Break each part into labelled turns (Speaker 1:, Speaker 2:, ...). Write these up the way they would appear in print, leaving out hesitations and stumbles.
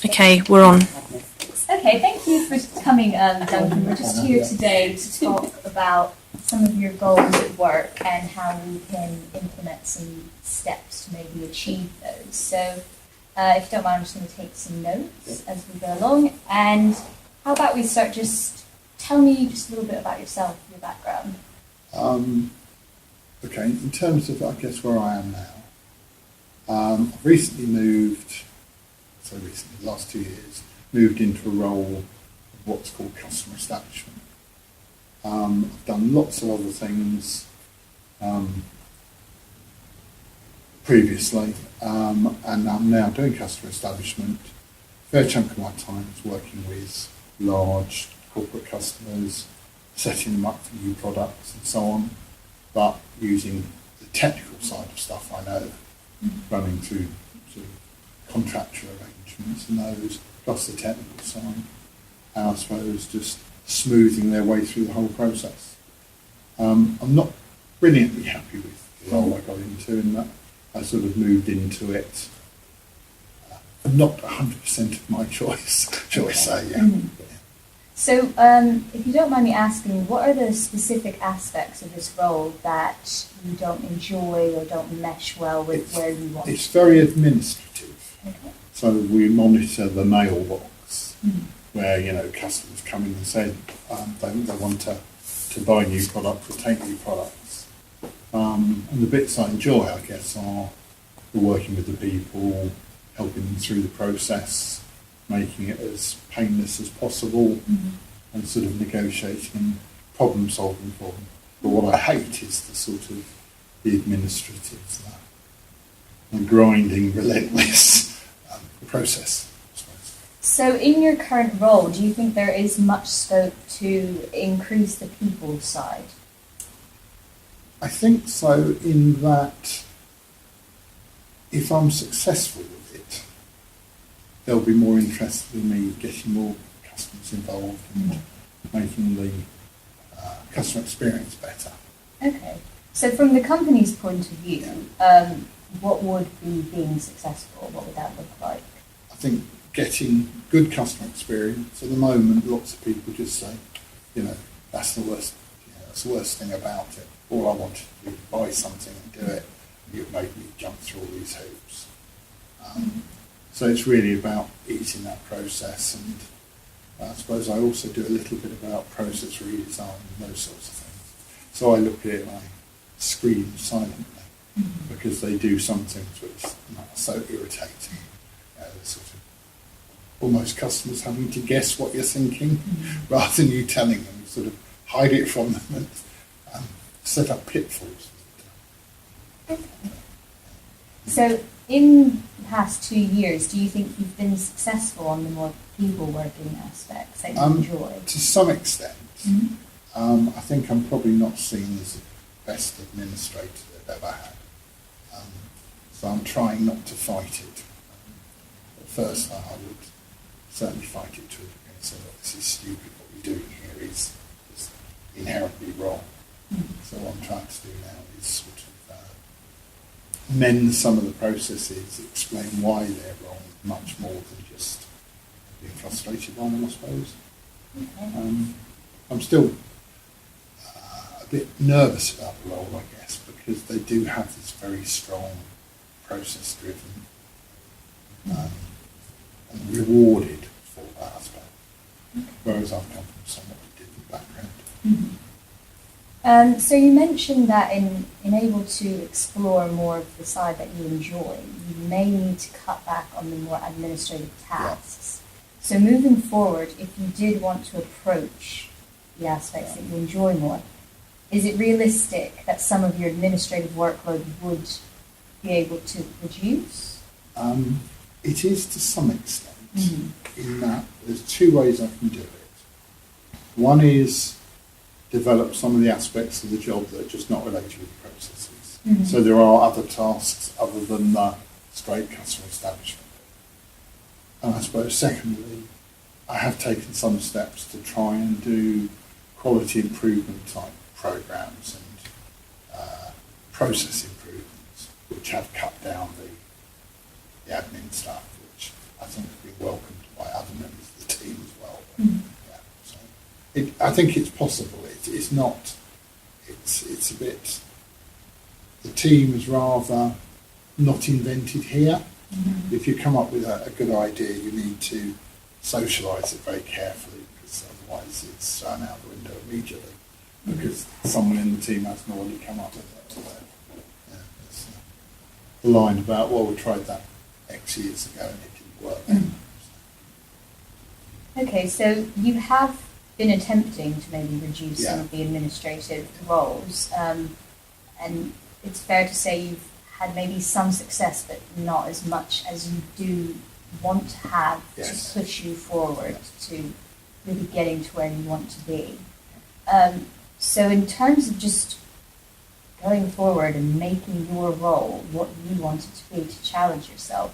Speaker 1: Okay, we're on.
Speaker 2: Okay, thank you for coming, Duncan. We're just here today to talk about some of your goals at work and how we can implement some steps to maybe achieve those. So, if you don't mind, I'm just going to take some notes as we go along. And how about we start, just tell me just a little bit about yourself, your background.
Speaker 3: Okay, in terms of, I guess, where I am now, I've recently moved, the last 2 years, moved into a role of what's called customer establishment. I've done lots of other things previously, and I'm now doing customer establishment. A fair chunk of my time is working with large corporate customers, setting them up for new products and so on, but using the technical side of stuff I know, running through sort of contractual arrangements and those, plus the technical side, and I suppose just smoothing their way through the whole process. I'm not brilliantly happy with the role I got into in that I sort of moved into it, not 100% of my choice, shall we say, yeah.
Speaker 2: Mm-hmm. So, if you don't mind me asking, what are the specific aspects of this role that you don't enjoy or don't mesh well with where you want?
Speaker 3: It's very administrative.
Speaker 2: Okay.
Speaker 3: So we monitor the mailbox where, customers come in and say they want to buy new products or take new products. And the bits I enjoy, I guess, are the working with the people, helping them through the process, making it as painless as possible, and sort of negotiating and problem solving for them. But what I hate is the sort of the administrative, the grinding, relentless process, I suppose.
Speaker 2: So in your current role, do you think there is much scope to increase the people side?
Speaker 3: I think so, in that if I'm successful with it, they'll be more interested in me getting more customers involved and making the customer experience better.
Speaker 2: Okay. So from the company's point of view, what would be being successful? What would that look like?
Speaker 3: I think getting good customer experience. At the moment, lots of people just say, that's the worst. That's the worst thing about it. All I want to do is buy something and do it. You've made me jump through all these hoops. So it's really about easing that process, and I suppose I also do a little bit about process redesign and those sorts of things. So I look at it and I scream silently because they do some things which are so irritating. Sort of almost customers having to guess what you're thinking rather than you telling them. You sort of hide it from them and set up pitfalls.
Speaker 2: Okay. So in the past 2 years, do you think you've been successful on the more people working aspects that you enjoy?
Speaker 3: To some extent. I think I'm probably not seen as the best administrator I've ever had. So I'm trying not to fight it. At first I would certainly fight it to a degree and say, look, this is stupid, what we're doing here is inherently wrong. So what I'm trying to do now is sort of mend some of the processes, explain why they're wrong, much more than just being frustrated by them, I suppose. Okay. I'm still a bit nervous about the role, I guess, because they do have this very strong process-driven and rewarded for that aspect, whereas I've come from a somewhat different background.
Speaker 2: So you mentioned that in able to explore more of the side that you enjoy, you may need to cut back on the more administrative tasks. So moving forward, if you did want to approach the aspects that you enjoy more, is it realistic that some of your administrative workload would be able to reduce?
Speaker 3: It is to some extent, in that there's two ways I can do it. One is develop some of the aspects of the job that are just not related with the processes. So there are other tasks other than the straight customer establishment. And I suppose secondly, I have taken some steps to try and do quality improvement type programs and process improvements, which have cut down the admin stuff, which I think have been welcomed by other members of the team as well.
Speaker 2: Mm.
Speaker 3: Yeah, so I think it's possible. It's not. It's a bit. The team is rather not invented here.
Speaker 2: Mm-hmm.
Speaker 3: If you come up with a good idea, you need to socialise it very carefully, because otherwise it's thrown out the window immediately, because someone in the team hasn't already come up with it. Yeah, there's the line about, well, we tried that X years ago and it didn't work.
Speaker 2: Okay, so you have been attempting to maybe reduce some
Speaker 3: Yeah.
Speaker 2: of the administrative roles, and it's fair to say you've had maybe some success, but not as much as you do want to have
Speaker 3: Yes.
Speaker 2: to push you forward to really getting to where you want to be. So in terms of just going forward and making your role what you want it to be, to challenge yourself,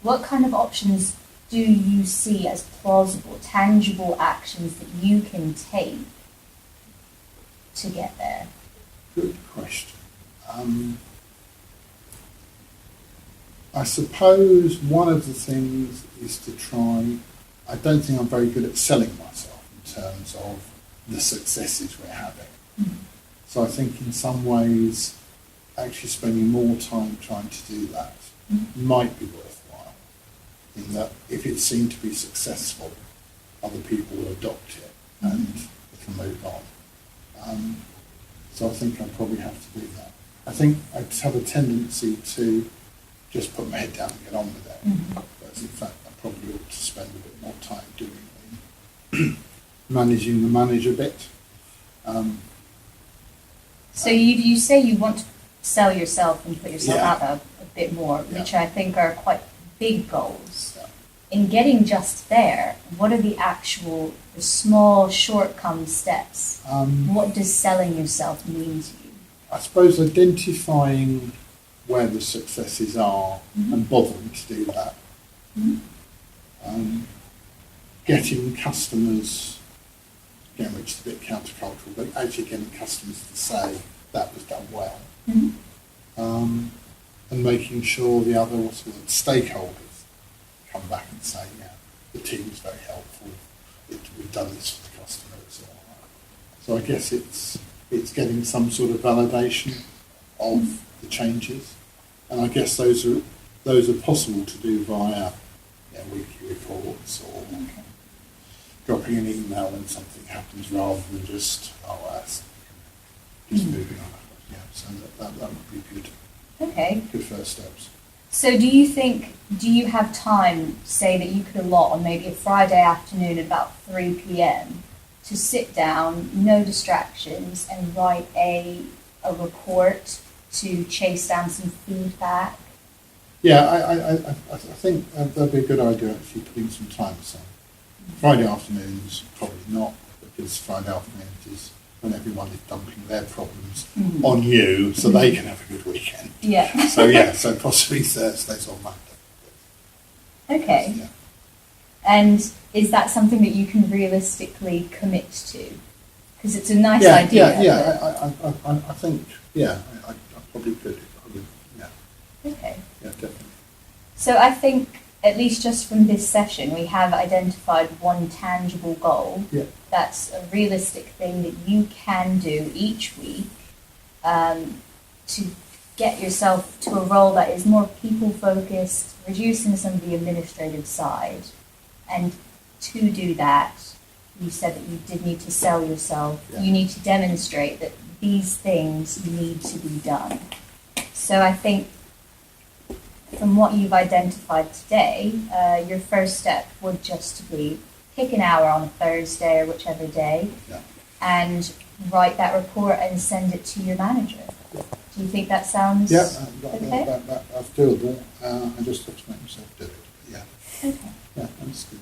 Speaker 2: what kind of options do you see as plausible, tangible actions that you can take to get there?
Speaker 3: Good question. I suppose one of the things is to try. I don't think I'm very good at selling myself in terms of the successes we're having.
Speaker 2: Mm.
Speaker 3: So I think in some ways, actually spending more time trying to do that might be worthwhile. In that, if it seemed to be successful, other people will adopt it and it can move on. So I think I probably have to do that. I think I just have a tendency to just put my head down and get on with it.
Speaker 2: Mm-hmm.
Speaker 3: Whereas in fact, I probably ought to spend a bit more time doing managing the manager bit.
Speaker 2: So you say you want to sell yourself and put yourself
Speaker 3: Yeah.
Speaker 2: out there a bit more,
Speaker 3: Yeah.
Speaker 2: which I think are quite big goals.
Speaker 3: Yeah.
Speaker 2: In getting just there, what are the small shortcome steps? What does selling yourself mean to you?
Speaker 3: I suppose identifying where the successes are and bothering to do that. Getting customers, again, which is a bit countercultural, but actually getting customers to say that was done well. And making sure the other sort of stakeholders come back and say, yeah, the team's very helpful, we've done this for the customer, it's all right. So I guess it's getting some sort of validation of the changes, and I guess those are possible to do via weekly reports or dropping an email when something happens, rather than just moving on. Yeah, so that would be good.
Speaker 2: Okay.
Speaker 3: Good first steps.
Speaker 2: So do you have time, say that you could allot on maybe a Friday afternoon at about 3 p.m. to sit down, no distractions, and write a report to chase down some feedback?
Speaker 3: Yeah, I think that'd be a good idea, actually, putting some time aside. Friday afternoons, probably not, because Friday afternoons is when everyone is dumping their problems on you, so they can have a good weekend.
Speaker 2: Yeah.
Speaker 3: So possibly Thursdays or Monday.
Speaker 2: Okay.
Speaker 3: Yeah.
Speaker 2: And is that something that you can realistically commit to? Because it's a nice idea.
Speaker 3: I think, I probably could. I would,
Speaker 2: Okay.
Speaker 3: Yeah, definitely.
Speaker 2: So I think, at least just from this session, we have identified one tangible goal.
Speaker 3: Yeah.
Speaker 2: That's a realistic thing that you can do each week to get yourself to a role that is more people-focused, reducing some of the administrative side. And to do that, you said that you did need to sell yourself.
Speaker 3: Yeah.
Speaker 2: You need to demonstrate that these things need to be done. So I think from what you've identified today, your first step would just be pick an hour on a Thursday or whichever day and write that report and send it to your manager. Do you think that sounds okay?
Speaker 3: That's doable. I just have to make myself do it. Yeah.
Speaker 2: Okay.
Speaker 3: Yeah, that's good.